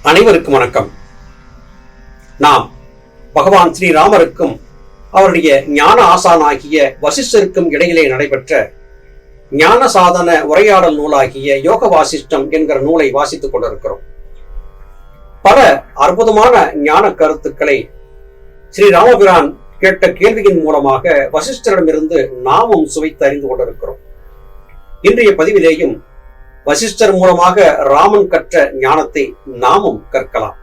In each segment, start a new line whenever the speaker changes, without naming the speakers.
அனைவருக்கும் வணக்கம். நாம் பகவான் ஸ்ரீராமருக்கும் அவருடைய ஞான ஆசானாகிய வசிஷ்டருக்கும் இடையிலே நடைபெற்ற ஞான சாதன உரையாடல் நூலாகிய யோக வாசிஷ்டம் என்கிற நூலை வாசித்துக் கொண்டிருக்கிறோம். பல அற்புதமான ஞான கருத்துக்களை ஸ்ரீராமபிரான் கேட்ட கேள்வியின் மூலமாக வசிஷ்டரிடமிருந்து நாமும் சுவைத்து அறிந்து கொண்டிருக்கிறோம். இன்றைய பதிவிலேயும் வசிஷ்டர் மூலமாக ராமன் கற்ற ஞானத்தை நாமும் கற்கலாம்.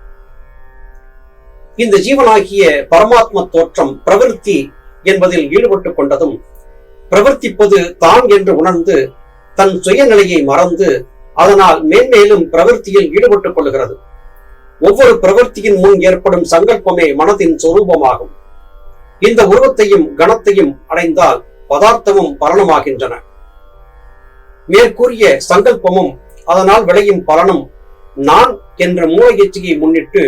இந்த ஜீவனாகிய பரமாத்ம தோற்றம் பிரவிற்த்தி என்பதில் ஈடுபட்டுக் கொண்டதும், பிரவர்த்திப்பது தான் என்று உணர்ந்து தன் சுயநிலையை மறந்து அதனால் மேன்மேலும் பிரவர்த்தியில் ஈடுபட்டுக் கொள்கிறது. ஒவ்வொரு பிரவர்த்தியின் முன் ஏற்படும் சங்கல்பமே மனதின் சொரூபமாகும். இந்த உருவத்தையும் கணத்தையும் அடைந்தால் பதார்த்தமும் பலனுமாகின்றன. மேற்கூறிய சங்கல்பமும் அதனால் விளையும் பலனும் நான் என்ற மூல இச்சையை முன்னிட்டு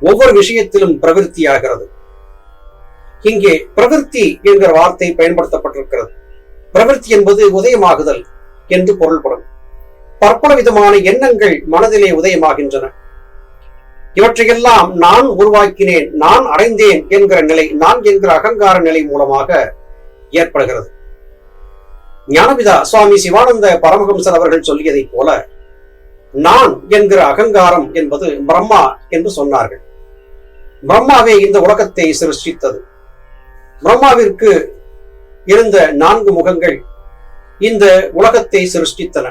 ஒவ்வொரு விஷயத்திலும் பிரவிற்த்தியாகிறது. இங்கே பிரவிற்த்தி என்கிற வார்த்தை பயன்படுத்தப்பட்டிருக்கிறது. பிரவிற்த்தி என்பது உதயமாகுதல் என்று பொருள்படும். பற்பல விதமான எண்ணங்கள் மனதிலே உதயமாகின்றன. இவற்றையெல்லாம் நான் உருவாக்கினேன், நான் அடைந்தேன் என்கிற நிலை, நான் என்கிற அகங்கார நிலை மூலமாக ஏற்படுகிறது. ஞானபிதா சுவாமி சிவானந்த பரமஹம்சர் அவர்கள் சொல்லியதை போல நான் என்கிற அகங்காரம் என்பது பிரம்மா என்று சொன்னார்கள். பிரம்மாவே இந்த உலகத்தை சிருஷ்டித்தது. பிரம்மாவிற்கு இருந்த 4 முகங்கள் இந்த உலகத்தை சிருஷ்டித்தன.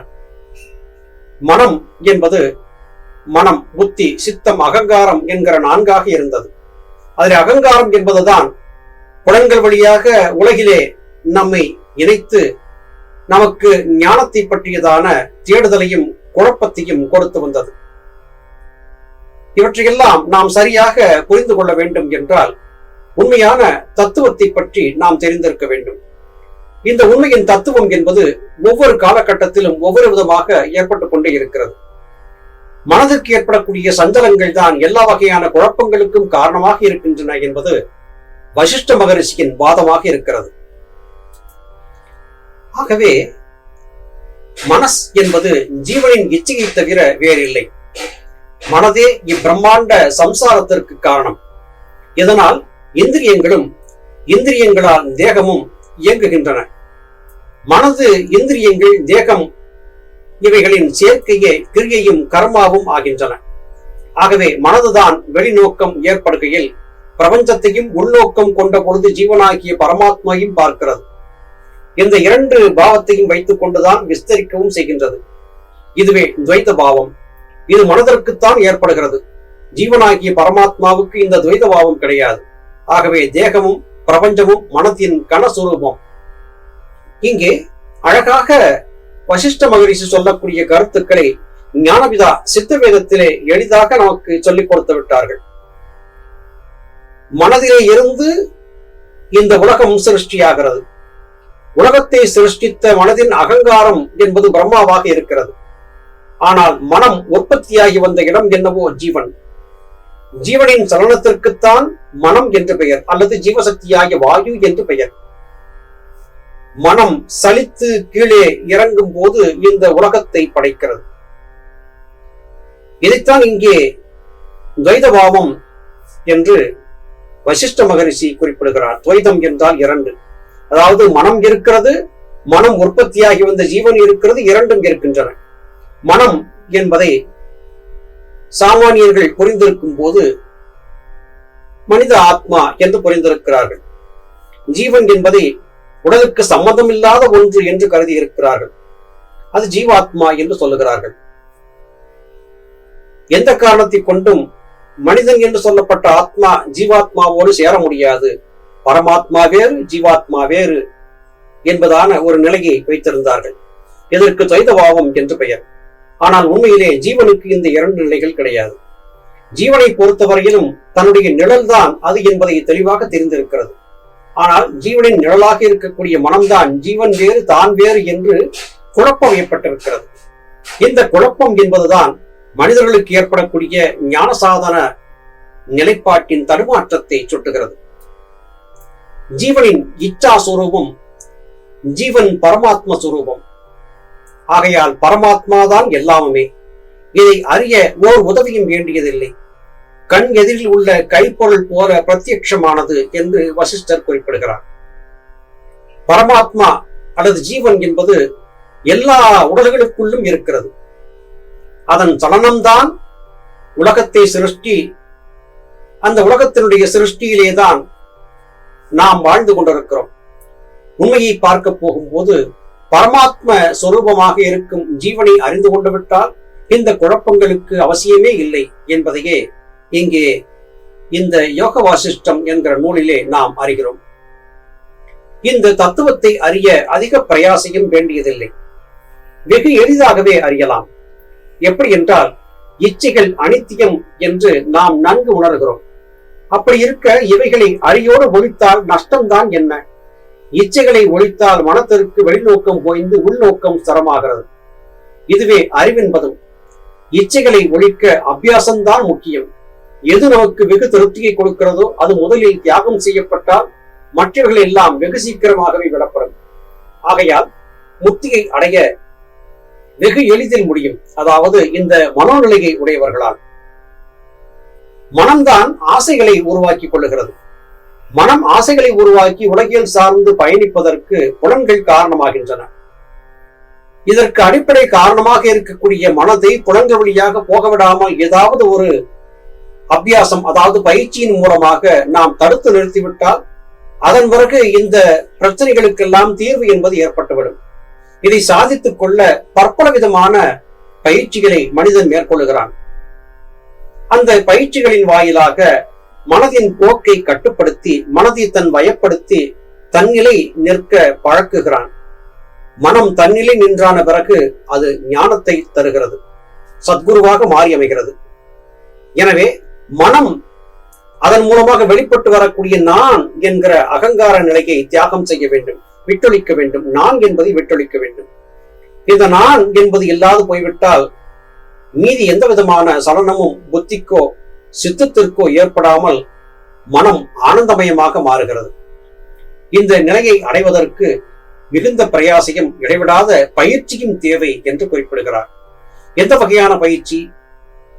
மனம் என்பது மனம், புத்தி, சித்தம், அகங்காரம் என்கிற 4ஆக இருந்தது. அதில் அகங்காரம் என்பதுதான் புலன்கள் வழியாக உலகிலே நம்மை இணைத்து நமக்கு ஞானத்தை பற்றியதான தேடுதலையும் குழப்பத்தையும் கொடுத்து வந்தது. இவற்றையெல்லாம் நாம் சரியாக புரிந்து கொள்ள வேண்டும் என்றால் உண்மையான தத்துவத்தை பற்றி நாம் தெரிந்திருக்க வேண்டும். இந்த உண்மையின் தத்துவம் என்பது ஒவ்வொரு காலகட்டத்திலும் ஒவ்வொரு விதமாக ஏற்பட்டுக் கொண்டே இருக்கிறது. மனதிற்கு ஏற்படக்கூடிய சஞ்சலங்கள் தான் எல்லா வகையான குழப்பங்களுக்கும் காரணமாக இருக்கின்றன என்பது வசிஷ்ட மகரிஷியின் வாதமாக இருக்கிறது. ஆகவே மனஸ் என்பது ஜீவனின் இச்சையை தவிர வேறில்லை. மனதே இப்பிரம்மாண்ட சம்சாரத்திற்கு காரணம். இதனால் இந்திரியங்களும் இந்திரியங்களால் தேகமும் இயங்குகின்றன. மனது, இந்திரியங்கள், தேகம் இவைகளின் சேர்க்கையே கிரியையும் கர்மாவும் ஆகின்றன. ஆகவே மனதுதான் வெளிநோக்கம் ஏற்படுகையில் பிரபஞ்சத்தையும் உள்நோக்கம் கொண்ட பொழுது ஜீவனாகிய பரமாத்மாவையும் பார்க்கிறது. இந்த 2 பாவத்தையும் வைத்துக் கொண்டுதான் விஸ்தரிக்கவும் செய்கின்றது. இதுவே துவைத பாவம். இது மனதிற்குத்தான் ஏற்படுகிறது. ஜீவனாகிய பரமாத்மாவுக்கு இந்த துவைத பாவம் கிடையாது. ஆகவே தேகமும் பிரபஞ்சமும் மனத்தின் கனஸ்வரூபம். இங்கே அழகாக வசிஷ்ட மகரிஷி சொல்லக்கூடிய கருத்துக்களை ஞானபிதா சித்தவேதத்திலே எளிதாக நமக்கு சொல்லிக் கொடுத்து விட்டார்கள். மனதிலே இருந்து இந்த உலகம் சிருஷ்டியாகிறது. உலகத்தை சிருஷ்டித்த மனதின் அகங்காரம் என்பது பிரம்மாவாக இருக்கிறது. ஆனால் மனம் உற்பத்தியாகி வந்த இடம் என்னவோ ஜீவன். ஜீவனின் சலனத்திற்குத்தான் மனம் என்று பெயர், அல்லது ஜீவசக்தியாகிய வாயு என்று பெயர். மனம் சலித்து கீழே இறங்கும் போது இந்த உலகத்தை படைக்கிறது. இதைத்தான் இங்கே துவைதபாவம் என்று வசிஷ்ட மகரிஷி குறிப்பிடுகிறார். துவைதம் என்றால் 2. அதாவது மனம் இருக்கிறது, மனம் உற்பத்தியாகி வந்த ஜீவன் இருக்கிறது, 2ம் இருக்கின்றன. மனம் என்பதை சாமானியர்கள் புரிந்திருக்கும் போது மனித ஆத்மா என்று புரிந்திருக்கிறார்கள். ஜீவன் என்பதை உடலுக்கு சம்பந்தம் இல்லாத ஒன்று என்று கருதி இருக்கிறார்கள். அது ஜீவாத்மா என்று சொல்லுகிறார்கள். எந்த காரணத்தை கொண்டும் மனிதன் என்று சொல்லப்பட்ட ஆத்மா ஜீவாத்மாவோடு சேர முடியாது. பரமாத்மா வேறு, ஜீவாத்மா வேறு என்பதான ஒரு நிலையை வைத்திருந்தார்கள். இதற்கு துவைதபாவம் என்று பெயர். ஆனால் உண்மையிலே ஜீவனுக்கு இந்த 2 நிலைகள் கிடையாது. ஜீவனை பொறுத்தவரையிலும் தன்னுடைய நிழல்தான் அது என்பதை தெளிவாக தெரிந்திருக்கிறது. ஆனால் ஜீவனின் நிழலாக இருக்கக்கூடிய மனம்தான் ஜீவன் வேறு, தான் வேறு என்று குழப்பம் ஏற்பட்டிருக்கிறது. இந்த குழப்பம் என்பதுதான் மனிதர்களுக்கு ஏற்படக்கூடிய ஞான சாதன நிலைப்பாட்டின் தடுமாற்றத்தை சுட்டுகிறது. ஜீவனின் இச்சா சுரூபம் ஜீவன் பரமாத்ம சுரூபம். ஆகையால் பரமாத்மாதான் எல்லாமே. இதை அறிய ஓர் உதவியும் வேண்டியதில்லை. கண் எதிரில் உள்ள கைப்பொருள் போல பிரத்யட்சமானது என்று வசிஷ்டர் குறிப்பிடுகிறார். பரமாத்மா அல்லது ஜீவன் என்பது எல்லா உடல்களுக்குள்ளும் இருக்கிறது. அதன் சலனம்தான் உலகத்தை சிருஷ்டி. அந்த உலகத்தினுடைய சிருஷ்டியிலேதான் நாம் வாழ்ந்து கொண்டிருக்கிறோம். உண்மையை பார்க்க போகும்போது பரமாத்ம சொரூபமாக இருக்கும் ஜீவனை அறிந்து கொண்டு விட்டால் இந்த குழப்பங்களுக்கு அவசியமே இல்லை என்பதையே இங்கே இந்த யோக வாசிஷ்டம் என்கிற நூலிலே நாம் அறிகிறோம். இந்த தத்துவத்தை அறிய அதிக பிரயாசையும் வேண்டியதில்லை. வெகு எளிதாகவே அறியலாம். எப்படி என்றால், இச்சைகள் அனித்தியம் என்று நாம் நன்கு உணர்கிறோம். அப்படி இருக்க இவைகளை அடியோடு ஒழித்தால் நஷ்டம்தான் என்ன? இச்சைகளை ஒழித்தால் மனத்திற்கு வெளிநோக்கம் ஓய்ந்து உள்நோக்கம் ஸ்திரமாகிறது. இதுவே அறிவென்பதும். இச்சைகளை ஒழிக்க அபியாசம்தான் முக்கியம். எது நமக்கு வெகு திருப்தியை கொடுக்கிறதோ அது முதலில் தியாகம் செய்யப்பட்டால் மற்றவர்கள் எல்லாம் வெகு சீக்கிரமாகவே விடப்படும். ஆகையால் முக்தியை அடைய வெகு எளிதில் முடியும். அதாவது இந்த மனோநிலையை உடையவர்களால். மனம்தான் ஆசைகளை உருவாக்கி கொள்ளுகிறது. மனம் ஆசைகளை உருவாக்கி உலகில் சார்ந்து பயணிப்பதற்கு புலன்கள் காரணமாகின்றன. இதற்கு அடிப்படை காரணமாக இருக்கக்கூடிய மனதை புலன்கள் வழியாக போக விடாமல் ஏதாவது ஒரு அபியாசம், அதாவது பயிற்சியின் மூலமாக நாம் தடுத்து நிறுத்திவிட்டால் அதன் பிறகு இந்த பிரச்சனைகளுக்கெல்லாம் தீர்வு என்பது ஏற்பட்டுவிடும். இதை சாதித்துக் கொள்ள பற்பல விதமான பயிற்சிகளை மனிதன் மேற்கொள்ளுகிறான். அந்த பயிற்சிகளின் வாயிலாக மனதின் போக்கை கட்டுப்படுத்தி மனதை தன் வயப்படுத்தி தன்னிலை நிற்க பழக்குகிறான். மனம் தன்னிலை நின்றான பிறகு அது ஞானத்தை தருகிறது, சத்குருவாக மாறி அமைகிறது. எனவே மனம் அதன் மூலமாக வெளிப்பட்டு வரக்கூடிய நான் என்கிற அகங்கார நிலையை தியாகம் செய்ய வேண்டும், விட்டொழிக்க வேண்டும். நான் என்பதை விட்டொழிக்க வேண்டும். இந்த நான் என்பது இல்லாது போய்விட்டால் மீதி எந்த விதமான சலனமும் புத்திக்கோ சித்தத்திற்கோ ஏற்படாமல் மனம் ஆனந்தமயமாக மாறுகிறது. இந்த நிலையை அடைவதற்கு மிகுந்த பிரயாசையும் இடைவிடாத பயிற்சியும் தேவை என்று குறிப்பிடுகிறார். எந்த வகையான பயிற்சி?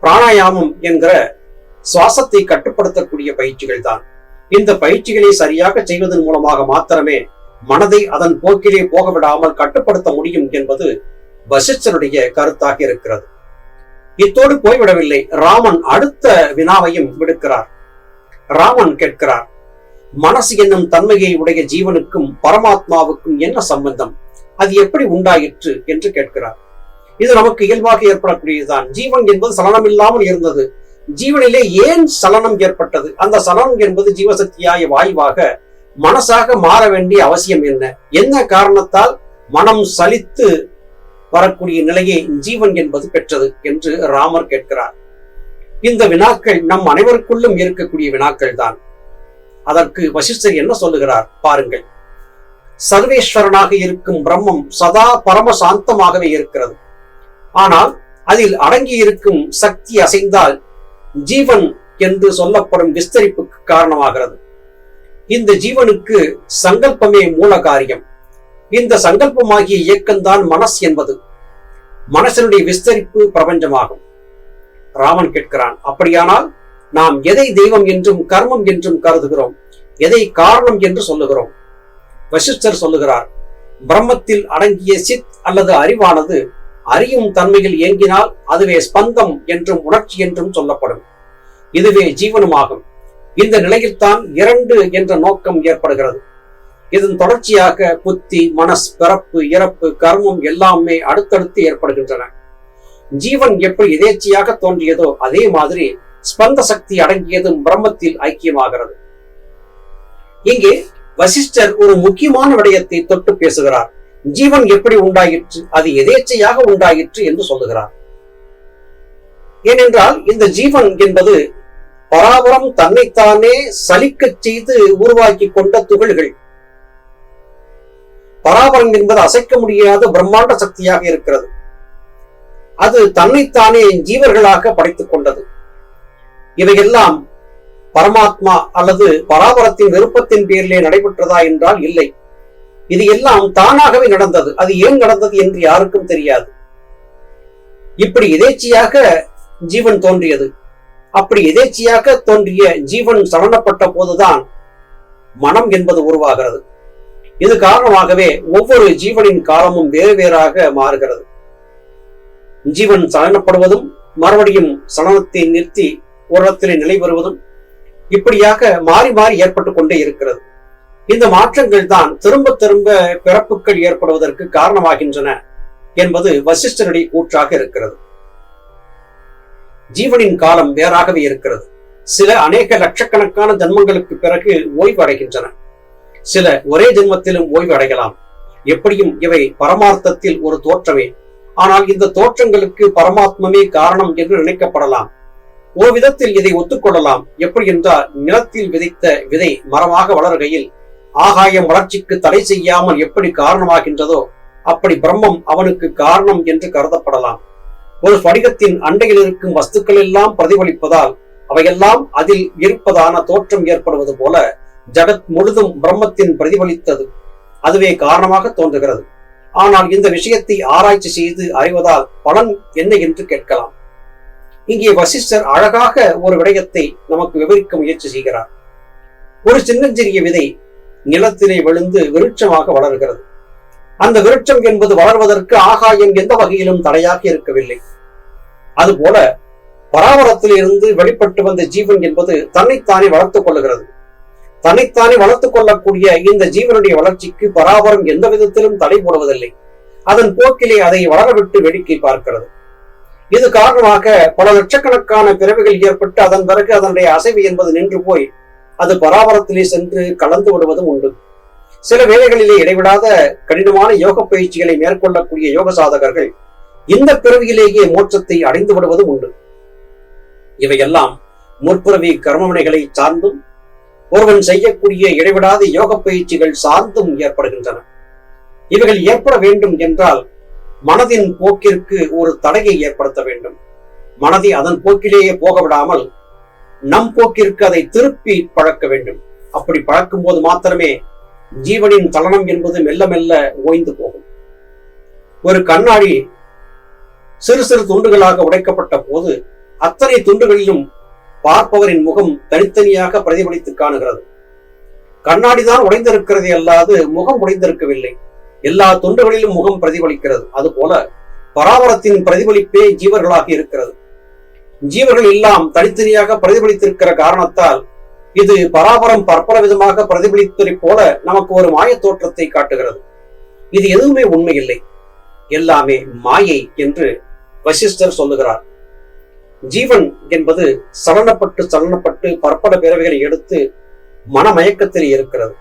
பிராணாயாமம் என்கிற சுவாசத்தை கட்டுப்படுத்தக்கூடிய பயிற்சிகள் தான். இந்த பயிற்சிகளை சரியாக செய்வதன் மூலமாக மாத்திரமே மனதை அதன் போக்கிலே போக விடாமல் கட்டுப்படுத்த முடியும் என்பது வசிஷ்டருடைய கருத்தாக இருக்கிறது. இத்தோடு போய்விடவில்லை. ராமன் அடுத்த வினாவையும் விடுக்கிறார். ராமன் கேட்கிறார், மனசு என்னும் தன்மையை உடைய ஜீவனுக்கும் பரமாத்மாவுக்கும் என்ன சம்பந்தம்? அது எப்படி உண்டாயிற்று என்று கேட்கிறார். இது நமக்கு இயல்பாக ஏற்படக்கூடியதுதான். ஜீவன் என்பது சலனம் இல்லாமல் இருந்தது. ஜீவனிலே ஏன் சலனம் ஏற்பட்டது? அந்த சலனம் என்பது ஜீவசக்தியாய வாயுவாக மனசாக மாற வேண்டிய அவசியம் என்ன? என்ன காரணத்தால் மனம் சலித்து வரக்கூடிய நிலையை ஜீவன் என்பது பெற்றது என்று ராமர் கேட்கிறார். இந்த வினாக்கள் நம் அனைவருக்குள்ளும் இருக்கக்கூடிய வினாக்கள் தான். அதற்கு வசிஷ்டர் என்ன சொல்லுகிறார் பாருங்கள். சர்வேஸ்வரனாக இருக்கும் பிரம்மம் சதா பரம சாந்தமாகவே இருக்கிறது. ஆனால் அதில் அடங்கி இருக்கும் சக்தி அசைந்தால் ஜீவன் என்று சொல்லப்படும் விஸ்தரிப்புக்கு காரணமாகிறது. இந்த ஜீவனுக்கு சங்கல்பமே மூல காரியம். இந்த சங்கல்பமாகிய இயக்கம்தான் மனஸ் என்பது. மனசனுடைய விஸ்தரிப்பு பிரபஞ்சமாகும். ராமன் கேட்கிறான், அப்படியானால் நாம் எதை தெய்வம் என்றும் கர்மம் என்றும் கருதுகிறோம்? எதை காரணம் என்று சொல்லுகிறோம்? வசிஷ்டர் சொல்லுகிறார், பிரம்மத்தில் அடங்கிய சித் அல்லது அறிவானது அறியும் தன்மையில் இயங்கினால் அதுவே ஸ்பந்தம் என்றும் உணர்ச்சி என்றும் சொல்லப்படும். இதுவே ஜீவனுமாகும். இந்த நிலையில்தான் இரண்டு என்ற நோக்கம் ஏற்படுகிறது. இதன் தொடர்ச்சியாக புத்தி, மனஸ், பிறப்பு, இறப்பு, கர்மம் எல்லாமே அடுத்தடுத்து ஏற்படுகின்றன. ஜீவன் எப்படி எதேச்சையாக தோன்றியதோ அதே மாதிரி ஸ்பந்த சக்தி அடங்கியதும் பிரம்மத்தில் ஐக்கியமாகிறது. இங்கே வசிஷ்டர் ஒரு முக்கியமான விடயத்தை தொட்டு பேசுகிறார். ஜீவன் எப்படி உண்டாயிற்று? அது எதேச்சையாக உண்டாயிற்று என்று சொல்லுகிறார். ஏனென்றால் இந்த ஜீவன் என்பது பராபரம் தன்னைத்தானே சலிக்கச் செய்து உருவாக்கி கொண்ட துகள்கள். பராபரம் என்பது அசைக்க முடியாத பிரம்மாண்ட சக்தியாக இருக்கிறது. அது தன்னைத்தானே ஜீவர்களாக படைத்துக் கொண்டது. இவையெல்லாம் பரமாத்மா அல்லது பராபரத்தின் விருப்பத்தின் பேரிலே நடைபெற்றதா என்றால் இல்லை. இது எல்லாம் தானாகவே நடந்தது. அது ஏன் நடந்தது என்று யாருக்கும் தெரியாது. இப்படி எதேச்சியாக ஜீவன் தோன்றியது. அப்படி எதேச்சியாக தோன்றிய ஜீவன் சலனப்பட்ட போதுதான் மனம் என்பது உருவாகிறது. இது காரணமாகவே ஒவ்வொரு ஜீவனின் காலமும் வேறு வேறாக மாறுகிறது. ஜீவன் சலனப்படுவதும் மறுபடியும் சலனத்தை நிறுத்தி ஒரு இடத்திலே நிலை பெறுவதும் இப்படியாக மாறி மாறி ஏற்பட்டுக் கொண்டே இருக்கிறது. இந்த மாற்றங்கள் தான் திரும்ப திரும்ப பிறப்புகள் ஏற்படுவதற்கு காரணமாகின்றன என்பது வசிஷ்டருடைய கூற்றாக இருக்கிறது. ஜீவனின் காலம் வேறாகவே இருக்கிறது. சில அநேக லட்சக்கணக்கான ஜன்மங்களுக்கு பிறகு ஓய்வு அடைகின்றன. சில ஒரே ஜென்மத்திலும் ஓய்வு அடையலாம். எப்படியும் இவை பரமார்த்தத்தில் ஒரு தோற்றமே. ஆனால் இந்த தோற்றங்களுக்கு பரமாத்மமே காரணம் என்று நினைக்கப்படலாம். ஒரு விதத்தில் இதை ஒத்துக்கொள்ளலாம். எப்படி என்றால், நிலத்தில் விதைத்த விதை மரமாக வளர்கையில் ஆகாயம் வளர்ச்சிக்கு தடை செய்யாமல் எப்படி காரணமாகின்றதோ அப்படி பிரம்மம் அவனுக்கு காரணம் என்று கருதப்படலாம். ஒரு ஸ்படிகத்தின் அண்டையில் இருக்கும் வஸ்துக்கள் எல்லாம் பிரதிபலிப்பதால் அவையெல்லாம் அதில் இருப்பதான தோற்றம் ஏற்படுவது போல ஜகத் முழுதும் பிரம்மத்தின் பிரதிபலித்தது அதுவே காரணமாக தோன்றுகிறது. ஆனால் இந்த விஷயத்தை ஆராய்ச்சி செய்து அறிவதால் பலன் என்ன என்று கேட்கலாம். இங்கே வசிஷ்டர் அழகாக ஒரு விடயத்தை நமக்கு விவரிக்க முயற்சி செய்கிறார். ஒரு சின்னஞ்சிறிய விதை நிலத்திலே விழுந்து விருட்சமாக வளர்கிறது. அந்த விருட்சம் என்பது வளர்வதற்கு ஆகாயம் எந்த வகையிலும் தடையாக இருக்கவில்லை. அதுபோல பராபரத்தில் இருந்து வெளிப்பட்டு வந்த ஜீவன் என்பது தன்னைத்தானே வளர்த்துக் கொள்ளுகிறது. தன்னைத்தானே வளர்த்துக் கொள்ளக்கூடிய இந்த ஜீவனுடைய வளர்ச்சிக்கு பராபரம் எந்த விதத்திலும் தடை போடுவதில்லை. அதன் போக்கிலே அதை வளரவிட்டு வேடிக்கை பார்க்கிறது. இது காரணமாக பல லட்சக்கணக்கான பிறவிகள் ஏற்பட்டு அதன் பிறகு அதனுடைய அசைவு என்பது நின்று போய் அது பராபரத்திலே சென்று கலந்து விடுவதும் உண்டு. சில வேளைகளிலே இடைவிடாத கடினமான யோக பயிற்சிகளை மேற்கொள்ளக்கூடிய யோக சாதகர்கள் இந்த பிறவியிலேயே மோட்சத்தை அடைந்து விடுவதும் உண்டு. இவையெல்லாம் முற்பிறவி கர்மவினைகளை சார்ந்தும் ஒருவன் செய்யக்கூடிய இடைவிடாத யோக பயிற்சிகள் சார்ந்தும் ஏற்படுகின்றன. இவைகள் ஏற்பட வேண்டும் என்றால் மனதின் போக்கிற்கு ஒரு தடையை ஏற்படுத்த வேண்டும். மனதை அதன் போக்கிலேயே போக விடாமல் நம் போக்கிற்கு அதை திருப்பி பழக்க வேண்டும். அப்படி பழக்கும் போது மாத்திரமே ஜீவனின் தலனம் என்பது மெல்ல மெல்ல ஓய்ந்து போகும். ஒரு கண்ணாடி சிறு சிறு துண்டுகளாக உடைக்கப்பட்ட போது அத்தனை துண்டுகளிலும் பார்ப்பவரின் முகம் தனித்தனியாக பிரதிபலித்து காணுகிறது. கண்ணாடிதான் உடைந்திருக்கிறதே அல்லாது முகம் உடைந்திருக்கவில்லை. எல்லா துண்டுகளிலும் முகம் பிரதிபலிக்கிறது. அதுபோல பராபரத்தின் பிரதிபலிப்பே ஜீவர்களாக இருக்கிறது. ஜீவர்கள் எல்லாம் தனித்தனியாக பிரதிபலித்திருக்கிற காரணத்தால் இது பராபரம் பற்பல விதமாக பிரதிபலித்ததை போல நமக்கு ஒரு மாய தோற்றத்தை காட்டுகிறது. இது எதுவுமே உண்மை இல்லை, எல்லாமே மாயை என்று வசிஷ்டர் சொல்லுகிறார். ஜீவன் என்பது சலனப்பட்டு பற்பல பிறவிகளை எடுத்து மனமயக்கத்தில் இருக்கிறது.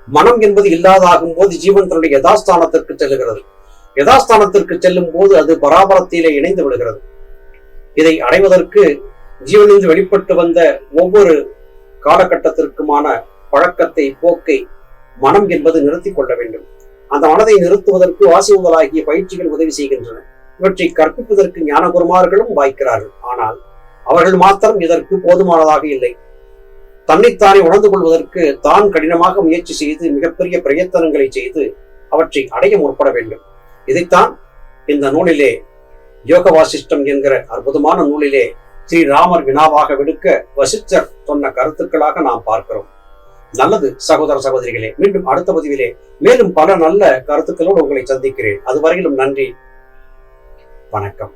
மனம் என்பது இல்லாதாகும் போது ஜீவன் தன்னுடைய யதாஸ்தானத்திற்கு செல்லுகிறது. யதாஸ்தானத்திற்கு செல்லும் போது அது பராபரத்திலே இணைந்து விடுகிறது. இதை அடைவதற்கு ஜீவனிலிருந்து வெளிப்பட்டு வந்த ஒவ்வொரு காலகட்டத்திற்குமான பழக்கத்தை போக்கை மனம் என்பது நிறுத்திக் கொள்ள வேண்டும். அந்த மனதை நிறுத்துவதற்கு வாசிமுதலாகிய பயிற்சிகள் உதவி செய்கின்றன. இவற்றை கற்பிப்பதற்கு ஞானகுருமார்களும் வாய்க்கிறார்கள். ஆனால் அவர்கள் மாத்திரம் இதற்கு போதுமானதாக இல்லை. தன்னைத்தானே உணர்ந்து கொள்வதற்கு தான் கடினமாக முயற்சி செய்து மிகப்பெரிய பிரயத்தனங்களை செய்து அவற்றை அடைய முற்பட வேண்டும். இதைத்தான் இந்த நூலிலே யோக வாசிஷ்டம் என்கிற அற்புதமான நூலிலே ஸ்ரீராமர் வினாவாக விடுக்க வசிஷ்டர் சொன்ன கருத்துக்களாக நாம் பார்க்கிறோம். நல்லது சகோதர சகோதரிகளே, மீண்டும் அடுத்த பதிவிலே மேலும் பல நல்ல கருத்துக்களோடு உங்களை சந்திக்கிறேன். அதுவரையிலும் நன்றி, வணக்கம்.